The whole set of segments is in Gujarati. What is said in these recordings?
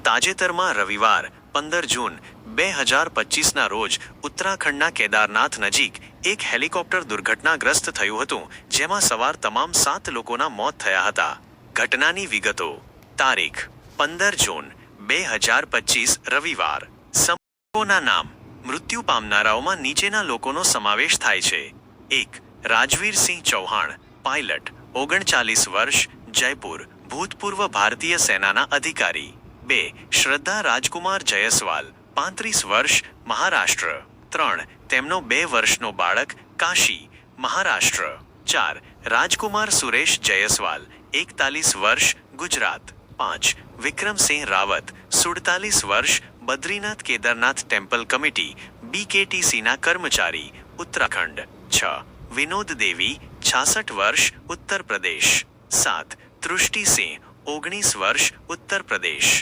તાજેતરમાં રવિવાર 15 જૂન 2025ના રોજ ઉત્તરાખંડના કેદારનાથ નજીક એક હેલિકોપ્ટર દુર્ઘટનાગ્રસ્ત થયું હતું, જેમાં સવાર તમામ 7 લોકોના મોત થયા હતા. ઘટનાની વિગતો. તારીખ 15 જૂન 2025 રવિવાર. સમૂહોના નામ. મૃત્યુ પામનારાઓમાં નીચેના લોકોનો સમાવેશ થાય છે. 1. રાજવીરસિંહ ચૌહાણ, પાયલટ, 39 વર્ષ, જયપુર, ભૂતપૂર્વ ભારતીય સેનાના અધિકારી. 2. શ્રદ્ધા રાજકુમાર જયસ્વાલ, 35 વર્ષ, મહારાષ્ટ્ર. 3. તેમનો 2 વર્ષનો બાળક, કાશી, મહારાષ્ટ્ર. 4. રાજકુમાર સુરેશ જયસ્વાલ, 41 વર્ષ, ગુજરાત. 5. વિક્રમસિંહ રાવત, 47 વર્ષ, બદ્રીનાથ કેદારનાથ ટેમ્પલ કમિટી BKTCના કર્મચારી, ઉત્તરાખંડ. 6. વિનોદ દેવી, 66 વર્ષ, ઉત્તર પ્રદેશ. 7. તૃષ્ટિસિંહ, 19 વર્ષ, ઉત્તર પ્રદેશ.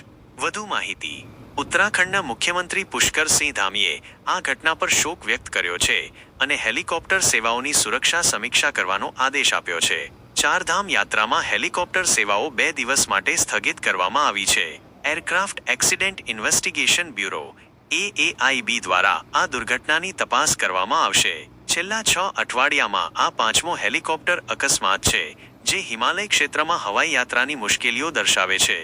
વધુ માહિતી. ઉત્તરાખંડના મુખ્યમંત્રી પુષ્કરસિંહ ધામીએ આ ઘટના પર શોક વ્યક્ત કર્યો છે અને હેલિકોપ્ટર સેવાઓની સુરક્ષા સમીક્ષા કરવાનો આદેશ આપ્યો છે. ચારધામ યાત્રામાં હેલિકોપ્ટર સેવાઓ 2 દિવસ માટે સ્થગિત કરવામાં આવી છે. Aircraft accident investigation bureau AAIB દ્વારા આ દુર્ઘટનાની તપાસ કરવામાં આવશે. છેલ્લા 6 અઠવાડિયામાં આ 5મો હેલિકોપ્ટર અકસ્માત છે, જે હિમાલય ક્ષેત્રમાં હવાઈ યાત્રાની મુશ્કેલીઓ દર્શાવે છે.